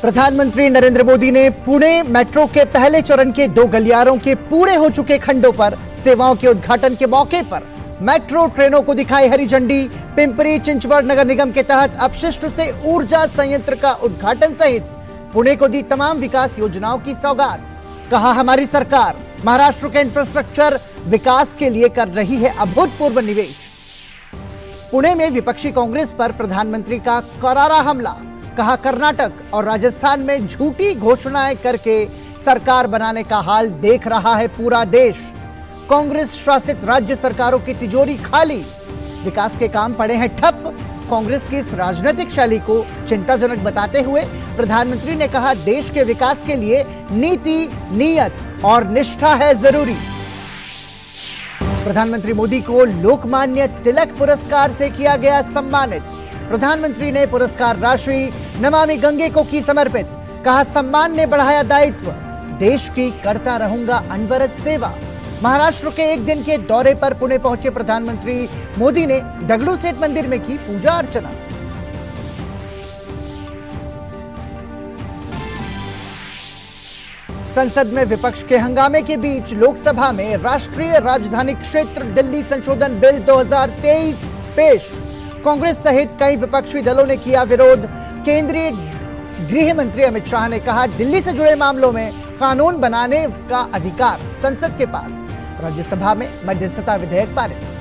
प्रधानमंत्री नरेंद्र मोदी ने पुणे मेट्रो के पहले चरण के 2 गलियारों के पूरे हो चुके खंडों पर सेवाओं के उद्घाटन के मौके पर मेट्रो ट्रेनों को दिखाई हरी झंडी। पिंपरी चिंचवड नगर निगम के तहत अपशिष्ट से ऊर्जा संयंत्र का उद्घाटन सहित पुणे को दी तमाम विकास योजनाओं की सौगात। कहा, हमारी सरकार महाराष्ट्र के इंफ्रास्ट्रक्चर विकास के लिए कर रही है अभूतपूर्व निवेश। पुणे में विपक्षी कांग्रेस पर प्रधानमंत्री का करारा हमला। कहा, कर्नाटक और राजस्थान में झूठी घोषणाएं करके सरकार बनाने का हाल देख रहा है पूरा देश। कांग्रेस शासित राज्य सरकारों की तिजोरी खाली, विकास के काम पड़े हैं ठप। कांग्रेस की इस राजनीतिक शैली को चिंताजनक बताते हुए प्रधानमंत्री ने कहा, देश के विकास के लिए नीति, नियत और निष्ठा है जरूरी। प्रधानमंत्री मोदी को लोकमान्य तिलक पुरस्कार से किया गया सम्मानित। प्रधानमंत्री ने पुरस्कार राशि नमामि गंगे को की समर्पित। कहा, सम्मान ने बढ़ाया दायित्व, देश की करता रहूंगा अनवरत सेवा। महाराष्ट्र के एक दिन के दौरे पर पुणे पहुंचे प्रधानमंत्री मोदी ने दगड़ूशेठ मंदिर में की पूजा अर्चना। संसद में विपक्ष के हंगामे के बीच लोकसभा में राष्ट्रीय राजधानी क्षेत्र दिल्ली संशोधन बिल 2023 पेश। कांग्रेस सहित कई विपक्षी दलों ने किया विरोध। केंद्रीय गृह मंत्री अमित शाह ने कहा, दिल्ली से जुड़े मामलों में कानून बनाने का अधिकार संसद के पास। राज्यसभा में मध्यस्थता विधेयक पारित।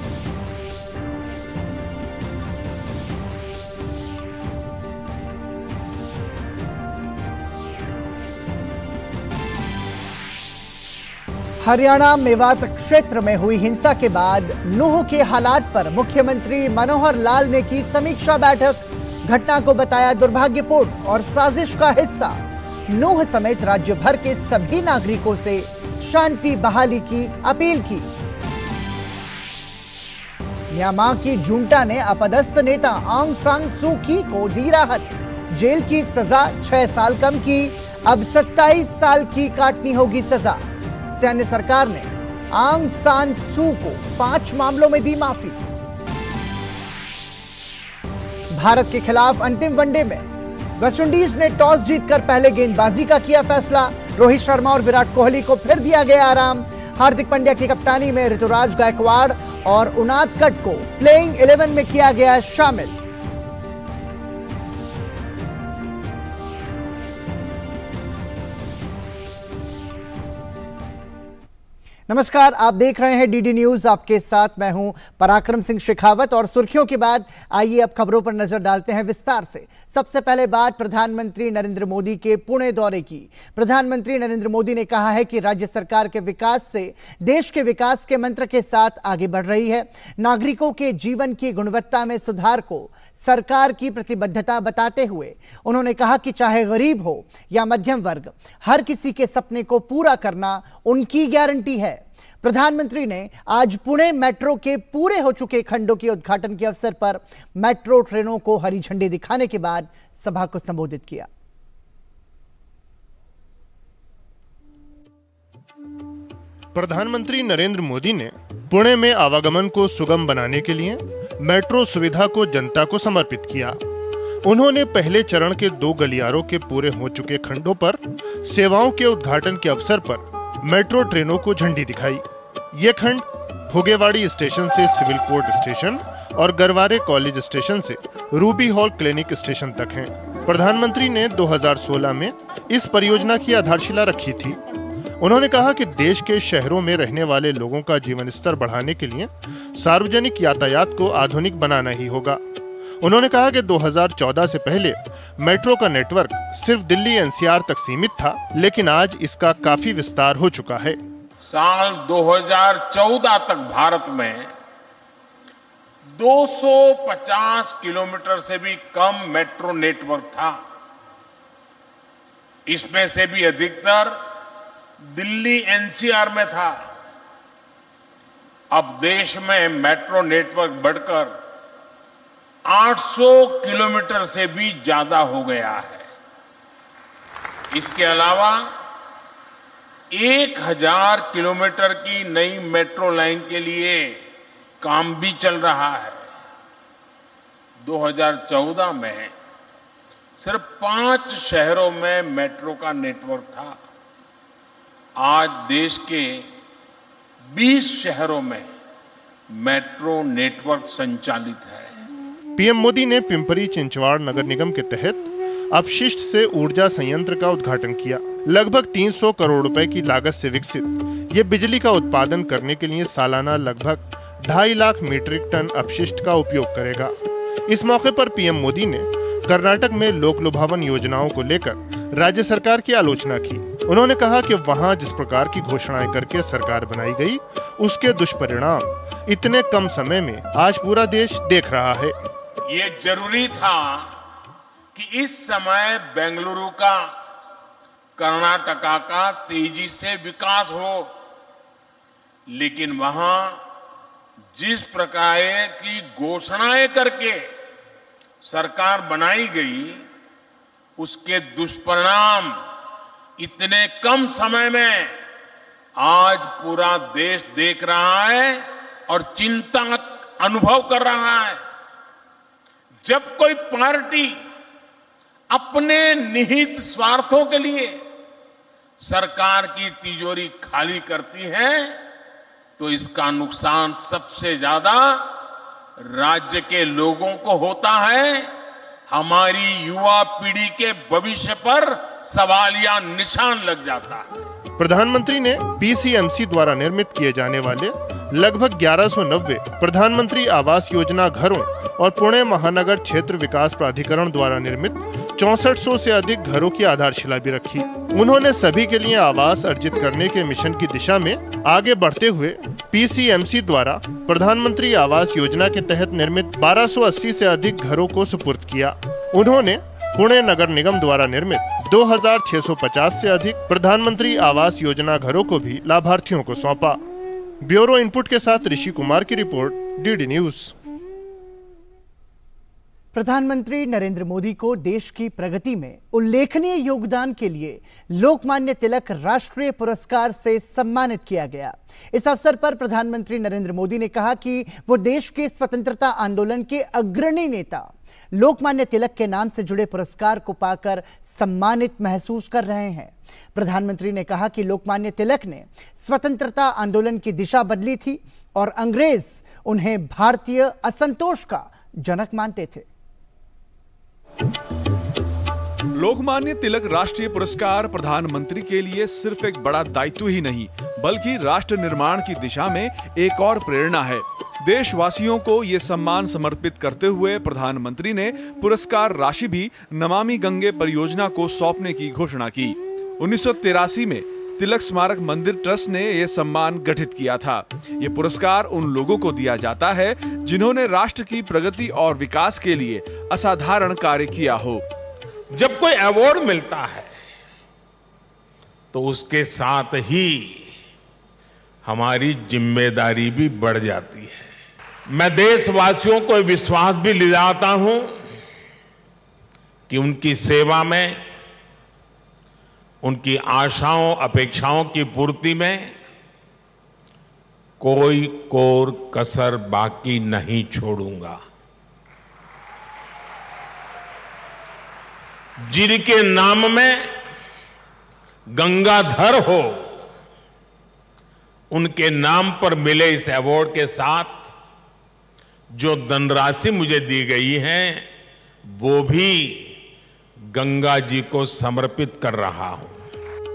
हरियाणा मेवात क्षेत्र में हुई हिंसा के बाद नूह के हालात पर मुख्यमंत्री मनोहर लाल ने की समीक्षा बैठक। घटना को बताया दुर्भाग्यपूर्ण और साजिश का हिस्सा। नूह समेत राज्य भर के सभी नागरिकों से शांति बहाली की अपील की। म्यांमार की जुंटा ने अपदस्थ नेता आंग सान सू की को दी राहत। जेल की सजा 6 साल कम की, अब 27 साल की काटनी होगी सजा। सैन्य सरकार ने आंग सान सू को 5 मामलों में दी माफी। भारत के खिलाफ अंतिम वनडे में वेस्टइंडीज ने टॉस जीतकर पहले गेंदबाजी का किया फैसला। रोहित शर्मा और विराट कोहली को फिर दिया गया आराम। हार्दिक पांड्या की कप्तानी में ऋतुराज गायकवाड़ और उनादकट को प्लेइंग 11 में किया गया शामिल। नमस्कार, आप देख रहे हैं डीडी न्यूज। आपके साथ मैं हूं पराक्रम सिंह शेखावत और सुर्खियों के बाद आइए अब खबरों पर नजर डालते हैं विस्तार से। सबसे पहले बात प्रधानमंत्री नरेंद्र मोदी के पुणे दौरे की। प्रधानमंत्री नरेंद्र मोदी ने कहा है कि राज्य सरकार के विकास से देश के विकास के मंत्र के साथ आगे बढ़ रही है। नागरिकों के जीवन की गुणवत्ता में सुधार को सरकार की प्रतिबद्धता बताते हुए उन्होंने कहा कि चाहे गरीब हो या मध्यम वर्ग, हर किसी के सपने को पूरा करना उनकी गारंटी है। प्रधानमंत्री ने आज पुणे मेट्रो के पूरे हो चुके खंडों के उद्घाटन के अवसर पर मेट्रो ट्रेनों को हरी झंडी दिखाने के बाद सभा को संबोधित किया। प्रधानमंत्री नरेंद्र मोदी ने पुणे में आवागमन को सुगम बनाने के लिए मेट्रो सुविधा को जनता को समर्पित किया। उन्होंने पहले चरण के 2 गलियारों के पूरे हो चुके खंडों पर सेवाओं के उद्घाटन के अवसर पर मेट्रो ट्रेनों को झंडी दिखाई। ये खंड भोगेवाड़ी स्टेशन से सिविल कोर्ट स्टेशन और गरवारे कॉलेज स्टेशन से रूबी हॉल क्लिनिक स्टेशन तक हैं। प्रधानमंत्री ने 2016 में इस परियोजना की आधारशिला रखी थी। उन्होंने कहा कि देश के शहरों में रहने वाले लोगों का जीवन स्तर बढ़ाने के लिए सार्वजनिक यातायात को आधुनिक बनाना ही होगा। उन्होंने कहा कि 2014 से पहले मेट्रो का नेटवर्क सिर्फ दिल्ली एनसीआर तक सीमित था, लेकिन आज इसका काफी विस्तार हो चुका है। साल 2014 तक भारत में 250 किलोमीटर से भी कम मेट्रो नेटवर्क था। इसमें से भी अधिकतर दिल्ली एनसीआर में था। अब देश में मेट्रो नेटवर्क बढ़कर 800 किलोमीटर से भी ज्यादा हो गया है। इसके अलावा 1000 किलोमीटर की नई मेट्रो लाइन के लिए काम भी चल रहा है। 2014 में सिर्फ 5 शहरों में मेट्रो का नेटवर्क था। आज देश के 20 शहरों में मेट्रो नेटवर्क संचालित है। पीएम मोदी ने पिंपरी चिंचवाड़ नगर निगम के तहत अपशिष्ट से ऊर्जा संयंत्र का उद्घाटन किया। लगभग 300 करोड़ रुपए की लागत से विकसित ये बिजली का उत्पादन करने के लिए सालाना लगभग 2.5 लाख मीट्रिक टन अपशिष्ट का उपयोग करेगा। इस मौके पर पीएम मोदी ने कर्नाटक में लोक लुभावन योजनाओं को लेकर राज्य सरकार की आलोचना की। उन्होंने कहा कि वहां जिस प्रकार की घोषणाएं करके सरकार बनाई गई, उसके दुष्परिणाम इतने कम समय में आज पूरा देश देख रहा है। ये जरूरी था कि इस समय बेंगलुरु का, कर्नाटका का तेजी से विकास हो, लेकिन वहां जिस प्रकार की घोषणाएं करके सरकार बनाई गई, उसके दुष्परिणाम इतने कम समय में आज पूरा देश देख रहा है और चिंता अनुभव कर रहा है। जब कोई पार्टी अपने निहित स्वार्थों के लिए सरकार की तिजोरी खाली करती है, तो इसका नुकसान सबसे ज्यादा राज्य के लोगों को होता है। हमारी युवा पीढ़ी के भविष्य पर सवालिया निशान लग जाता है। प्रधानमंत्री ने पीसीएमसी द्वारा निर्मित किए जाने वाले लगभग 1190 प्रधानमंत्री आवास योजना घरों और पुणे महानगर क्षेत्र विकास प्राधिकरण द्वारा निर्मित 6400 से अधिक घरों की आधारशिला भी रखी। उन्होंने सभी के लिए आवास अर्जित करने के मिशन की दिशा में आगे बढ़ते हुए पीसीएमसी द्वारा प्रधानमंत्री आवास योजना के तहत निर्मित 1280 से अधिक घरों को सुपुर्द किया। उन्होंने पुणे नगर निगम द्वारा निर्मित 2650 से अधिक प्रधानमंत्री आवास योजना घरों को भी लाभार्थियों को सौंपा। ब्यूरो इनपुट के साथ ऋषि कुमार की रिपोर्ट, डीडी न्यूज। प्रधानमंत्री नरेंद्र मोदी को देश की प्रगति में उल्लेखनीय योगदान के लिए लोकमान्य तिलक राष्ट्रीय पुरस्कार से सम्मानित किया गया। इस अवसर पर प्रधानमंत्री नरेंद्र मोदी ने कहा कि वो देश के स्वतंत्रता आंदोलन के अग्रणी नेता लोकमान्य तिलक के नाम से जुड़े पुरस्कार को पाकर सम्मानित महसूस कर रहे हैं। प्रधानमंत्री ने कहा कि लोकमान्य तिलक ने स्वतंत्रता आंदोलन की दिशा बदली थी और अंग्रेज उन्हें भारतीय असंतोष का जनक मानते थे। लोकमान्य तिलक राष्ट्रीय पुरस्कार प्रधानमंत्री के लिए सिर्फ एक बड़ा दायित्व ही नहीं, बल्कि राष्ट्र निर्माण की दिशा में एक और प्रेरणा है। देशवासियों को ये सम्मान समर्पित करते हुए प्रधानमंत्री ने पुरस्कार राशि भी नमामि गंगे परियोजना को सौंपने की घोषणा की। 1983 में तिलक स्मारक मंदिर ट्रस्ट ने यह सम्मान गठित किया था। ये पुरस्कार उन लोगों को दिया जाता है जिन्होंने राष्ट्र की प्रगति और विकास के लिए असाधारण कार्य किया हो। जब कोई अवार्ड मिलता है तो उसके साथ ही हमारी जिम्मेदारी भी बढ़ जाती है। मैं देशवासियों को विश्वास भी दिलाता हूं कि उनकी सेवा में, उनकी आशाओं अपेक्षाओं की पूर्ति में कोई कोर कसर बाकी नहीं छोड़ूंगा। जिनके नाम में गंगाधर हो, उनके नाम पर मिले इस अवार्ड के साथ जो धनराशि मुझे दी गई है, वो भी गंगा जी को समर्पित कर रहा हूं।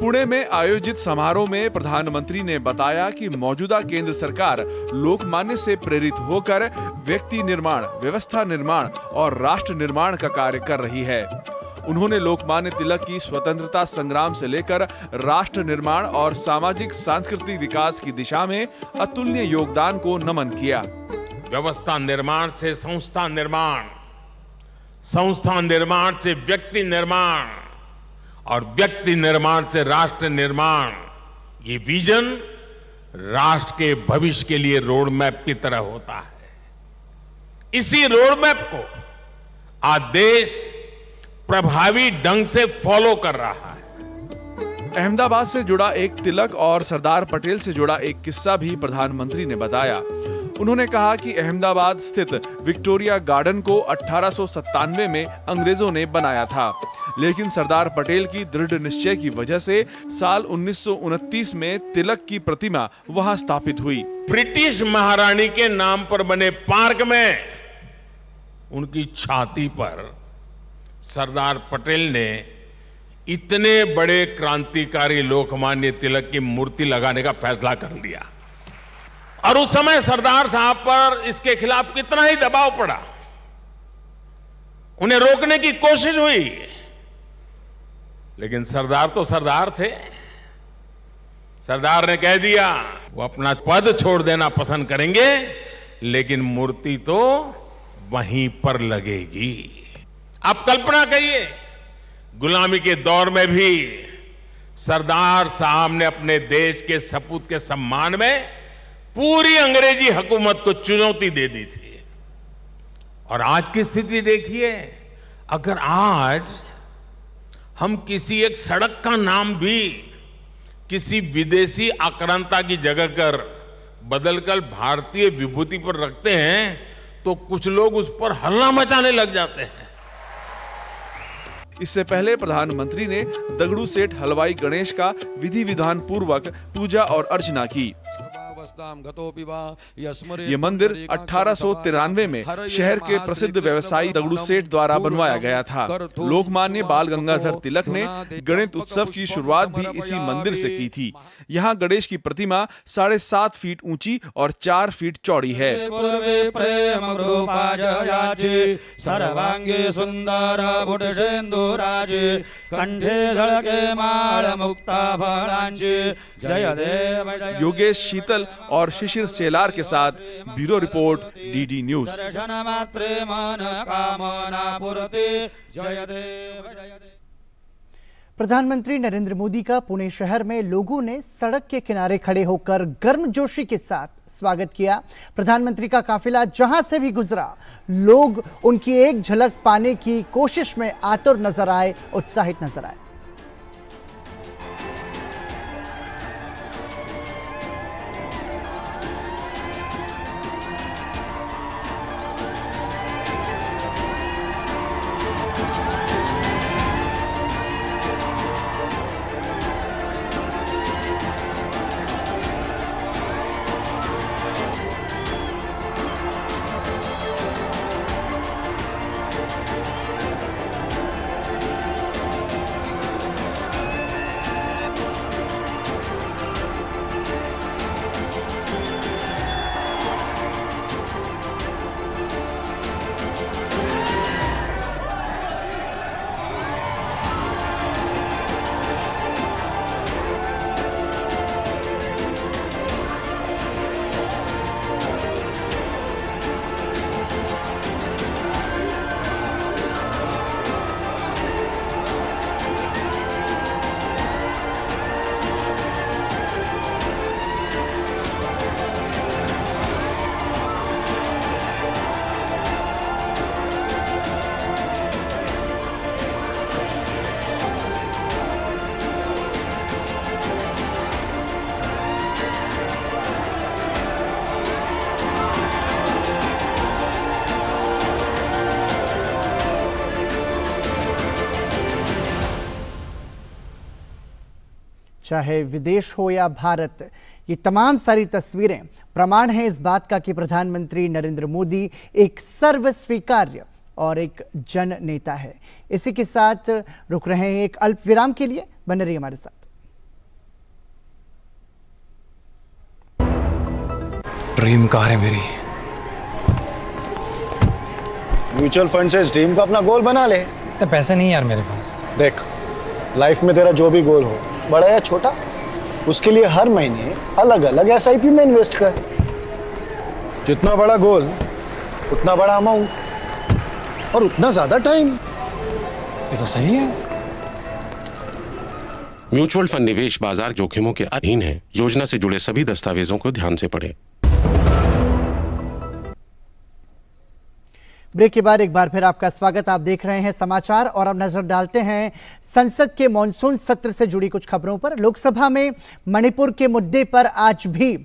पुणे में आयोजित समारोह में प्रधानमंत्री ने बताया कि मौजूदा केंद्र सरकार लोकमान्य से प्रेरित होकर व्यक्ति निर्माण, व्यवस्था निर्माण और राष्ट्र निर्माण का कार्य कर रही है। उन्होंने लोकमान्य तिलक की स्वतंत्रता संग्राम से लेकर राष्ट्र निर्माण और सामाजिक सांस्कृतिक विकास की दिशा में अतुलनीय योगदान को नमन किया। व्यवस्था निर्माण से संस्था निर्माण, संस्था निर्माण से व्यक्ति निर्माण और व्यक्ति निर्माण से राष्ट्र निर्माण, ये विजन राष्ट्र के भविष्य के लिए रोड मैप की तरह होता है। इसी रोड मैप को आज देश प्रभावी ढंग से फॉलो कर रहा है। अहमदाबाद से जुड़ा एक तिलक और सरदार पटेल से जुड़ा एक किस्सा भी प्रधानमंत्री ने बताया। उन्होंने कहा कि अहमदाबाद स्थित विक्टोरिया गार्डन को 1897 में अंग्रेजों ने बनाया था, लेकिन सरदार पटेल की दृढ़ निश्चय की वजह से साल 1929 में तिलक की प्रतिमा वहां स्थापित हुई। ब्रिटिश महारानी के नाम पर बने पार्क में उनकी छाती पर सरदार पटेल ने इतने बड़े क्रांतिकारी लोकमान्य तिलक की मूर्ति लगाने का फैसला कर लिया। और उस समय सरदार साहब पर इसके खिलाफ कितना ही दबाव पड़ा, उन्हें रोकने की कोशिश हुई, लेकिन सरदार तो सरदार थे। सरदार ने कह दिया वो अपना पद छोड़ देना पसंद करेंगे, लेकिन मूर्ति तो वहीं पर लगेगी। आप कल्पना करिए, गुलामी के दौर में भी सरदार साहब ने अपने देश के सपूत के सम्मान में पूरी अंग्रेजी हुकूमत को चुनौती दे दी थी। और आज की स्थिति देखिए, अगर आज हम किसी एक सड़क का नाम भी किसी विदेशी आक्रांता की जगह कर बदलकर भारतीय विभूति पर रखते हैं तो कुछ लोग उस पर हल्ला मचाने लग जाते हैं। इससे पहले प्रधानमंत्री ने दगड़ू सेठ हलवाई गणेश का विधि विधान पूर्वक पूजा और अर्चना की। ये मंदिर 1893 में शहर के प्रसिद्ध व्यवसायी दगड़ू सेठ द्वारा बनवाया गया था। लोकमान्य बाल गंगाधर तिलक ने गणित उत्सव की शुरुआत भी इसी मंदिर से की थी। यहाँ गणेश की प्रतिमा 7.5 फीट ऊंची और 4 फीट चौड़ी है। योगेश शीतल और शिशिर सेलार के साथ ब्यूरो रिपोर्ट, डीडी न्यूज। प्रधानमंत्री नरेंद्र मोदी का पुणे शहर में लोगों ने सड़क के किनारे खड़े होकर गर्मजोशी के साथ स्वागत किया। प्रधानमंत्री का काफिला जहां से भी गुजरा, लोग उनकी एक झलक पाने की कोशिश में आतुर नजर आए, उत्साहित नजर आए। चाहे विदेश हो या भारत, ये तमाम सारी तस्वीरें प्रमाण है इस बात का कि प्रधानमंत्री नरेंद्र मोदी एक सर्वस्वीकार्य और एक जन नेता है। इसी के साथ रुक रहे हैं एक अल्प विराम के लिए, बने रहिए हमारे साथ। ड्रीम कार है मेरी। म्यूचुअल फंड से इस ड्रीम को अपना गोल बना ले। इतने पैसे नहीं यार मेरे पास। देख, लाइफ में तेरा जो भी गोल हो, बड़ा या छोटा, उसके लिए हर महीने अलग अलग एसआईपी में इन्वेस्ट कर। जितना बड़ा गोल उतना बड़ा अमाउंट और उतना ज्यादा टाइम। ये तो सही है। म्यूचुअल फंड निवेश बाजार जोखिमों के अधीन है। योजना से जुड़े सभी दस्तावेजों को ध्यान से पढ़ें। ब्रेक के बाद एक बार फिर आपका स्वागत। आप देख रहे हैं समाचार और अब नजर डालते हैं संसद के मॉनसून सत्र से जुड़ी कुछ खबरों पर। लोकसभा में मणिपुर के मुद्दे पर आज भी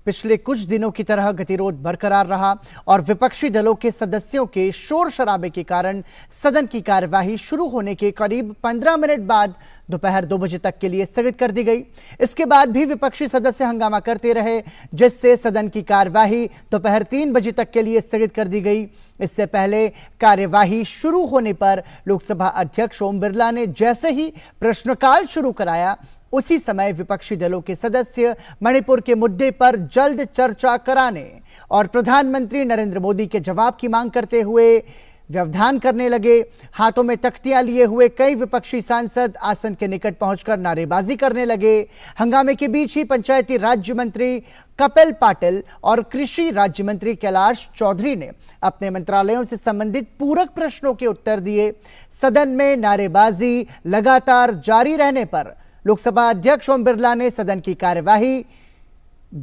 पिछले कुछ दिनों की तरह गतिरोध बरकरार रहा और विपक्षी दलों के सदस्यों के शोर शराबे के कारण सदन की कार्यवाही शुरू होने के करीब 15 मिनट बाद दोपहर 2 बजे तक के लिए स्थगित कर दी गई। इसके बाद भी विपक्षी सदस्य हंगामा करते रहे, जिससे सदन की कार्यवाही दोपहर 3 बजे तक के लिए स्थगित कर दी गई। इससे पहले कार्यवाही शुरू होने पर लोकसभा अध्यक्ष ओम बिरला ने जैसे ही प्रश्नकाल शुरू कराया, उसी समय विपक्षी दलों के सदस्य मणिपुर के मुद्दे पर जल्द चर्चा कराने और प्रधानमंत्री नरेंद्र मोदी के जवाब की मांग करते हुए व्यवधान करने लगे। हाथों में तख्तियां लिए हुए कई विपक्षी सांसद आसन के निकट पहुंचकर नारेबाजी करने लगे। हंगामे के बीच ही पंचायती राज्य मंत्री कपिल पाटिल और कृषि राज्य मंत्री कैलाश चौधरी ने अपने मंत्रालयों से संबंधित पूरक प्रश्नों के उत्तर दिए। सदन में नारेबाजी लगातार जारी रहने पर लोकसभा अध्यक्ष ओम बिरला ने सदन की कार्यवाही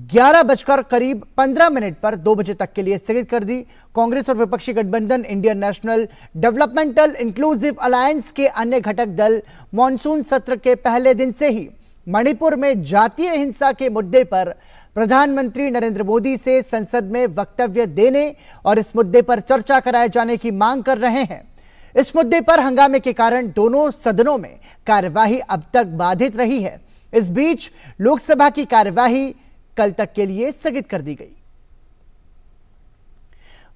11:15 पर 2 बजे तक के लिए स्थगित कर दी। कांग्रेस और विपक्षी गठबंधन Indian national developmental inclusive alliance के अन्य घटक दल मॉनसून सत्र के पहले दिन से ही मणिपुर में जातीय हिंसा के मुद्दे पर प्रधानमंत्री नरेंद्र मोदी से संसद में वक्तव्य देने और इस मुद्दे पर चर्चा कराए जाने की मांग कर रहे हैं। इस मुद्दे पर हंगामे के कारण दोनों सदनों में कार्यवाही अब तक बाधित रही है। इस बीच लोकसभा की कार्यवाही कल तक के लिए स्थगित कर दी गई।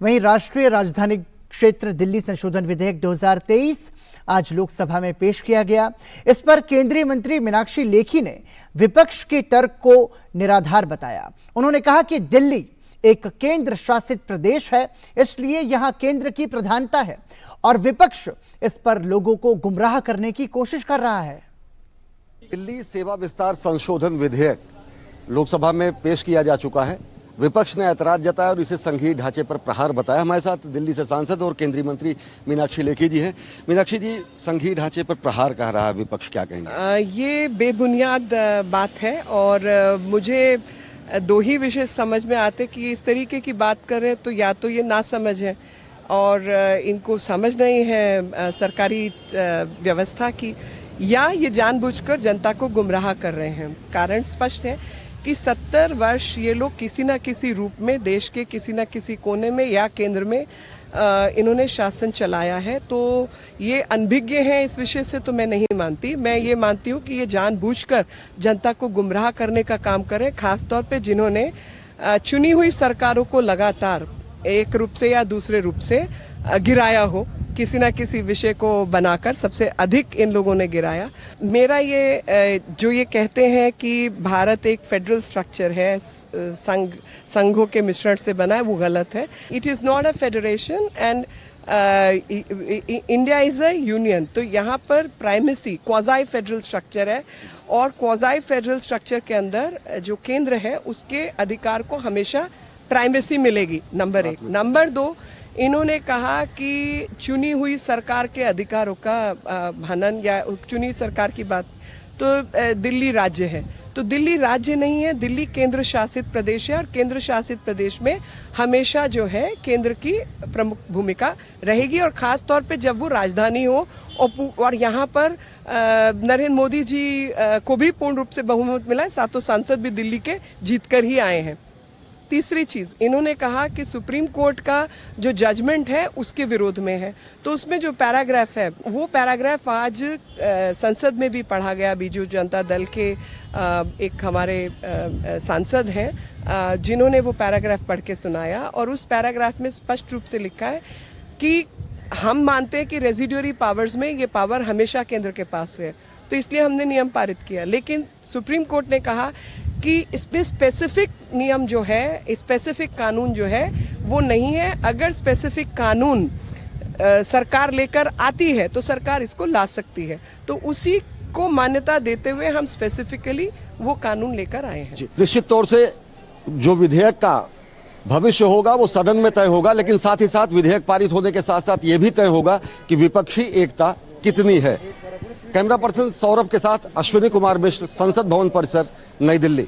वहीं राष्ट्रीय राजधानी क्षेत्र दिल्ली संशोधन विधेयक 2023 आज लोकसभा में पेश किया गया। इस पर केंद्रीय मंत्री मीनाक्षी लेखी ने विपक्ष के तर्क को निराधार बताया। उन्होंने कहा कि दिल्ली एक केंद्र शासित प्रदेश है, इसलिए यहां केंद्र की प्रधानता है और विपक्ष इस पर लोगों को गुमराह करने की कोशिश कर रहा है। दिल्ली सेवा विस्तार संशोधन विधेयक लोकसभा में पेश किया जा चुका है। विपक्ष ने ऐतराज जताया और इसे संघीय ढांचे पर प्रहार बताया। हमारे साथ दिल्ली से सांसद और केंद्रीय मंत्री मीनाक्षी लेखी जी हैं। मीनाक्षी जी, संघीय ढांचे पर प्रहार कह रहा है विपक्ष, क्या कहेंगे? ये बेबुनियाद बात है और मुझे दो ही विषय समझ में आते कि इस तरीके की बात कर रहे हैं तो या तो ये ना समझ है और इनको समझ नहीं है सरकारी व्यवस्था की, या ये जानबूझकर जनता को गुमराह कर रहे हैं। कारण स्पष्ट है कि 70 वर्ष ये लोग किसी न किसी रूप में देश के किसी न किसी कोने में या केंद्र में इन्होंने शासन चलाया है। तो ये अनभिज्ञ हैं इस विषय से तो मैं नहीं मानती। मैं ये मानती हूँ कि ये जानबूझकर जनता को गुमराह करने का काम करें, खासतौर पे जिन्होंने चुनी हुई सरकारों को लगातार एक रूप से या दूसरे रूप से गिराया हो, किसी ना किसी विषय को बनाकर सबसे अधिक इन लोगों ने गिराया। मेरा ये जो ये कहते हैं कि भारत एक फेडरल स्ट्रक्चर है, संघों के मिश्रण से बना है, वो गलत है। It is not a federation and India is a union. तो यहाँ पर प्राइमेसी क्वाज़ाई फेडरल स्ट्रक्चर है और क्वाज़ाई फेडरल स्ट्रक्चर के अंदर जो केंद्र है उसके अधिकार को हमेशा प्राइमेसी मिलेगी, नंबर 1। नंबर 2, इन्होंने कहा कि चुनी हुई सरकार के अधिकारों का हनन या चुनी सरकार की बात, तो दिल्ली राज्य है, तो दिल्ली राज्य नहीं है, दिल्ली केंद्र शासित प्रदेश है और केंद्र शासित प्रदेश में हमेशा जो है केंद्र की प्रमुख भूमिका रहेगी और ख़ास तौर पे जब वो राजधानी हो और यहाँ पर नरेंद्र मोदी जी को भी पूर्ण रूप से बहुमत मिला है, 7 सांसद भी दिल्ली के जीत कर ही आए हैं। तीसरी चीज़, इन्होंने कहा कि सुप्रीम कोर्ट का जो जजमेंट है उसके विरोध में है, तो उसमें जो पैराग्राफ है वो पैराग्राफ आज संसद में भी पढ़ा गया। बीजू जनता दल के एक हमारे सांसद हैं जिन्होंने वो पैराग्राफ पढ़ के सुनाया और उस पैराग्राफ में स्पष्ट रूप से लिखा है कि हम मानते हैं कि रेजिडुअरी पावर्स में ये पावर हमेशा केंद्र के पास है, तो इसलिए हमने नियम पारित किया। लेकिन सुप्रीम कोर्ट ने कहा कि इसमें स्पेसिफिक नियम जो है, स्पेसिफिक कानून जो है वो नहीं है। अगर स्पेसिफिक कानून सरकार लेकर आती है तो सरकार इसको ला सकती है, तो उसी को मान्यता देते हुए हम स्पेसिफिकली वो कानून लेकर आए हैं। निश्चित तौर से जो विधेयक का भविष्य होगा वो सदन में तय होगा, लेकिन साथ ही साथ विधेयक पारित होने के साथ साथ ये भी तय होगा कि विपक्षी एकता कितनी है। कैमरा पर्सन सौरभ के साथ अश्विनी कुमार मिश्र, संसद भवन परिसर, नई दिल्ली।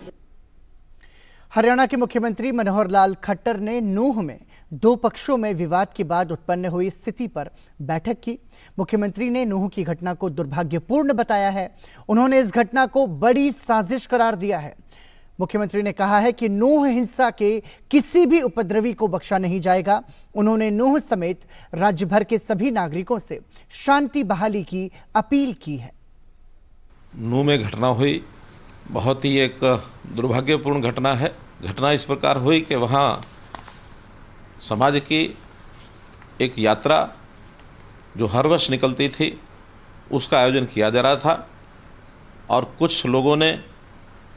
हरियाणा के मुख्यमंत्री मनोहर लाल खट्टर ने नूंह में 2 पक्षों में विवाद के बाद उत्पन्न हुई स्थिति पर बैठक की। मुख्यमंत्री ने नूंह की घटना को दुर्भाग्यपूर्ण बताया है। उन्होंने इस घटना को बड़ी साजिश करार दिया है। मुख्यमंत्री ने कहा है कि नूंह हिंसा के किसी भी उपद्रवी को बख्शा नहीं जाएगा। उन्होंने नूंह समेत राज्य भर के सभी नागरिकों से शांति बहाली की अपील की है। नूंह में घटना हुई, बहुत ही एक दुर्भाग्यपूर्ण घटना है। घटना इस प्रकार हुई कि वहाँ समाज की एक यात्रा जो हर वर्ष निकलती थी उसका आयोजन किया जा रहा था और कुछ लोगों ने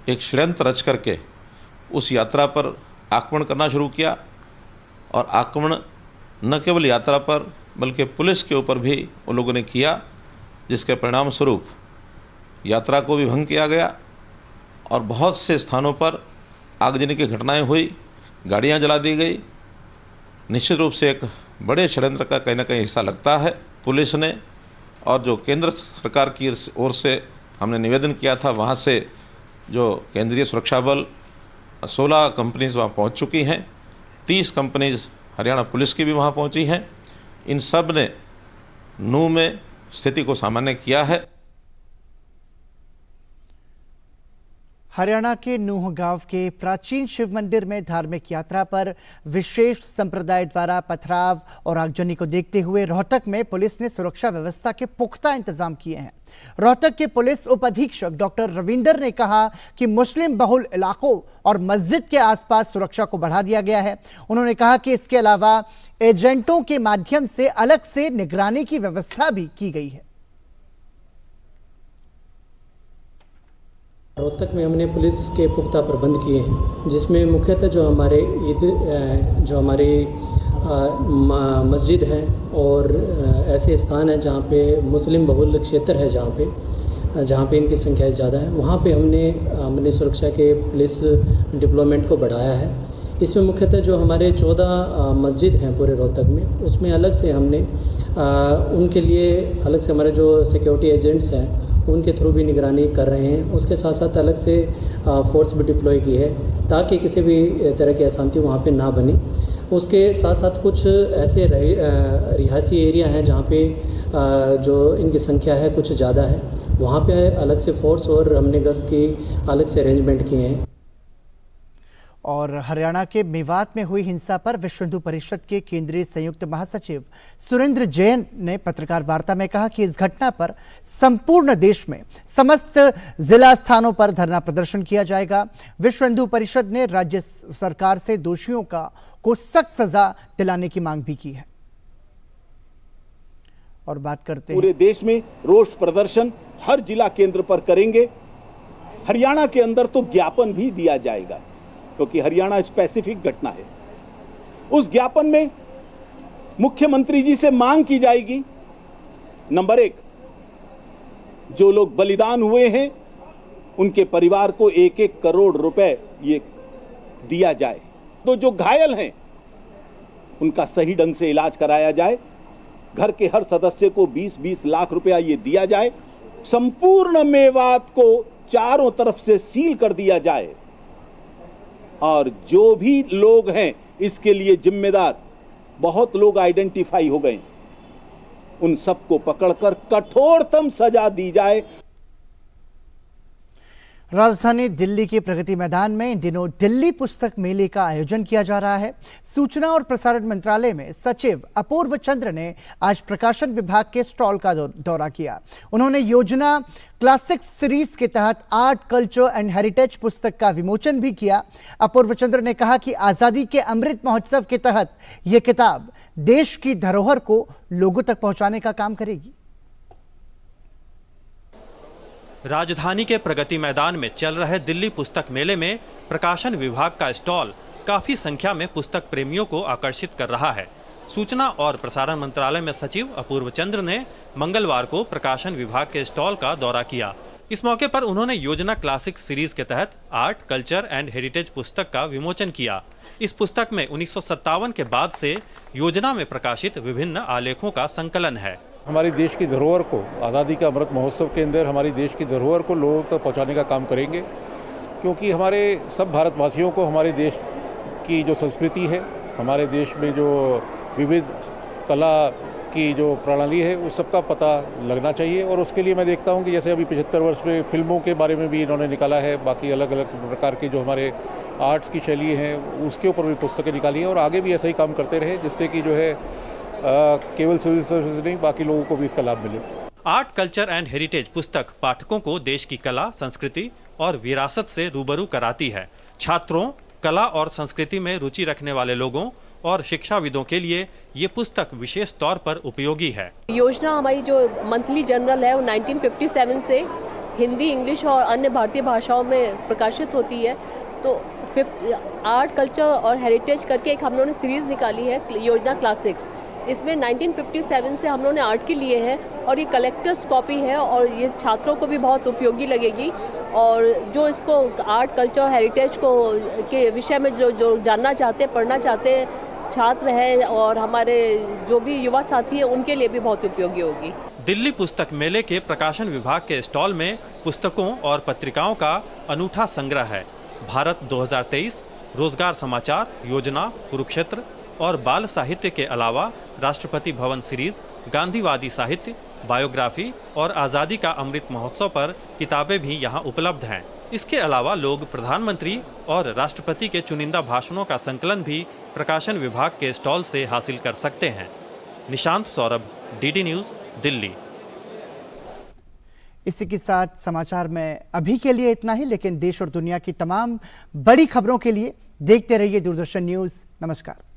एक षड्यंत्र रच करके उस यात्रा पर आक्रमण करना शुरू किया और आक्रमण न केवल यात्रा पर बल्कि पुलिस के ऊपर भी उन लोगों ने किया, जिसके परिणाम स्वरूप यात्रा को भी भंग किया गया और बहुत से स्थानों पर आगजनी की घटनाएं हुई, गाड़ियां जला दी गई। निश्चित रूप से एक बड़े षड्यंत्र का कहीं ना कहीं हिस्सा लगता है। पुलिस ने और जो केंद्र सरकार की ओर से हमने निवेदन किया था, वहाँ से जो केंद्रीय सुरक्षा बल 16 कंपनीज वहाँ पहुँच चुकी हैं, 30 कंपनीज हरियाणा पुलिस की भी वहाँ पहुँची हैं। इन सब ने नूंह में स्थिति को सामान्य किया है। हरियाणा के नूंह गांव के प्राचीन शिव मंदिर में धार्मिक यात्रा पर विशेष संप्रदाय द्वारा पथराव और आगजनी को देखते हुए रोहतक में पुलिस ने सुरक्षा व्यवस्था के पुख्ता इंतजाम किए हैं। रोहतक के पुलिस उप अधीक्षक डॉक्टर रविंदर ने कहा कि मुस्लिम बहुल इलाकों और मस्जिद के आसपास सुरक्षा को बढ़ा दिया गया है। उन्होंने कहा कि इसके अलावा एजेंटों के माध्यम से अलग से निगरानी की व्यवस्था भी की गई है। रोहतक में हमने पुलिस के पुख्ता प्रबंध किए हैं, जिसमें मुख्यतः जो हमारी मस्जिद है और ऐसे स्थान हैं जहाँ पे मुस्लिम बहुल क्षेत्र है, जहाँ पे इनकी संख्या ज़्यादा है, वहाँ पे हमने सुरक्षा के पुलिस डिप्लॉयमेंट को बढ़ाया है। इसमें मुख्यतः जो हमारे 14 मस्जिद हैं पूरे रोहतक में, उसमें अलग से हमने उनके लिए अलग से हमारे जो सिक्योरिटी एजेंट्स हैं उनके थ्रू भी निगरानी कर रहे हैं। उसके साथ साथ अलग से फोर्स भी डिप्लॉय की है ताकि किसी भी तरह की अशांति वहाँ पे ना बनी। उसके साथ साथ कुछ ऐसे रिहायशी एरिया हैं जहाँ पे जो इनकी संख्या है कुछ ज़्यादा है, वहाँ पे अलग से फोर्स और हमने गश्त की अलग से अरेंजमेंट किए हैं। और हरियाणा के मेवात में हुई हिंसा पर विश्व हिंदू परिषद के केंद्रीय संयुक्त महासचिव सुरेंद्र जैन ने पत्रकार वार्ता में कहा कि इस घटना पर संपूर्ण देश में समस्त जिला स्थानों पर धरना प्रदर्शन किया जाएगा। विश्व हिंदू परिषद ने राज्य सरकार से दोषियों को सख्त सजा दिलाने की मांग भी की है। और बात करते हैं, पूरे देश में रोष प्रदर्शन हर जिला केंद्र पर करेंगे। हरियाणा के अंदर तो ज्ञापन भी दिया जाएगा क्योंकि हरियाणा स्पेसिफिक घटना है। उस ज्ञापन में मुख्यमंत्री जी से मांग की जाएगी, नंबर 1, जो लोग बलिदान हुए हैं उनके परिवार को 1-1 करोड़ रुपए ये दिया जाए। तो जो घायल हैं उनका सही ढंग से इलाज कराया जाए। घर के हर सदस्य को 20-20 लाख रुपया ये दिया जाए। संपूर्ण मेवात को चारों तरफ से सील कर दिया जाए और जो भी लोग हैं इसके लिए जिम्मेदार, बहुत लोग आइडेंटिफाई हो गए, उन सबको पकड़कर कठोरतम सजा दी जाए। राजधानी दिल्ली के प्रगति मैदान में इन दिनों दिल्ली पुस्तक मेले का आयोजन किया जा रहा है। सूचना और प्रसारण मंत्रालय में सचिव अपूर्व चंद्र ने आज प्रकाशन विभाग के स्टॉल का दौरा किया। उन्होंने योजना क्लासिक सीरीज के तहत आर्ट, कल्चर एंड हेरिटेज पुस्तक का विमोचन भी किया। अपूर्व चंद्र ने कहा कि आजादी के अमृत महोत्सव के तहत यह किताब देश की धरोहर को लोगों तक पहुंचाने का काम करेगी। राजधानी के प्रगति मैदान में चल रहे दिल्ली पुस्तक मेले में प्रकाशन विभाग का स्टॉल काफी संख्या में पुस्तक प्रेमियों को आकर्षित कर रहा है। सूचना और प्रसारण मंत्रालय में सचिव अपूर्व चंद्र ने मंगलवार को प्रकाशन विभाग के स्टॉल का दौरा किया। इस मौके पर उन्होंने योजना क्लासिक सीरीज के तहत आर्ट, कल्चर एंड हेरिटेज पुस्तक का विमोचन किया। इस पुस्तक में 1957 के बाद से योजना में प्रकाशित विभिन्न आलेखों का संकलन है। हमारी देश की धरोहर को, आज़ादी का अमृत महोत्सव के अंदर हमारी देश की धरोहर को लोगों तक पहुंचाने का काम करेंगे, क्योंकि हमारे सब भारतवासियों को हमारे देश की जो संस्कृति है, हमारे देश में जो विविध कला की जो प्रणाली है उस सबका पता लगना चाहिए। और उसके लिए मैं देखता हूँ कि जैसे अभी 75 वर्ष में फिल्मों के बारे में भी इन्होंने निकाला है, बाकी अलग अलग प्रकार के जो हमारे आर्ट्स की शैली हैं उसके ऊपर भी पुस्तकें निकाली हैं, और आगे भी ऐसा ही काम करते रहे, जिससे कि जो है केवल सिविल सर्विसेज नहीं, बाकी लोगों को भी इसका लाभ मिले। आर्ट कल्चर एंड हेरिटेज पुस्तक पाठकों को देश की कला, संस्कृति और विरासत से रूबरू कराती है। छात्रों, कला और संस्कृति में रुचि रखने वाले लोगों और शिक्षाविदों के लिए ये पुस्तक विशेष तौर पर उपयोगी है। योजना हमारी जो मंथली जर्नल है वो 1957 से हिंदी, इंग्लिश और अन्य भारतीय भाषाओं में प्रकाशित होती है। तो आर्ट कल्चर और हेरिटेज करके एक हम लोगों ने सीरीज निकाली है, योजना क्लासिक्स। इसमें 1957 से हम लोगों ने आर्ट के लिए है और ये कलेक्टर्स कॉपी है और ये छात्रों को भी बहुत उपयोगी लगेगी। और जो इसको आर्ट कल्चर हेरिटेज को के विषय में जो जानना चाहते हैं, पढ़ना चाहते हैं छात्र हैं और हमारे जो भी युवा साथी हैं, उनके लिए भी बहुत उपयोगी होगी। दिल्ली पुस्तक मेले के प्रकाशन विभाग के स्टॉल में पुस्तकों और पत्रिकाओं का अनूठा संग्रह है। भारत 2023, रोजगार समाचार, योजना, कुरुक्षेत्र और बाल साहित्य के अलावा राष्ट्रपति भवन सीरीज, गांधीवादी साहित्य, बायोग्राफी और आज़ादी का अमृत महोत्सव पर किताबें भी यहाँ उपलब्ध हैं। इसके अलावा लोग प्रधानमंत्री और राष्ट्रपति के चुनिंदा भाषणों का संकलन भी प्रकाशन विभाग के स्टॉल से हासिल कर सकते हैं। Nishant Saurabh, DD news, Delhi. इसी के साथ समाचार में अभी के लिए इतना ही, लेकिन देश और दुनिया की तमाम बड़ी खबरों के लिए देखते रहिए दूरदर्शन न्यूज़। नमस्कार।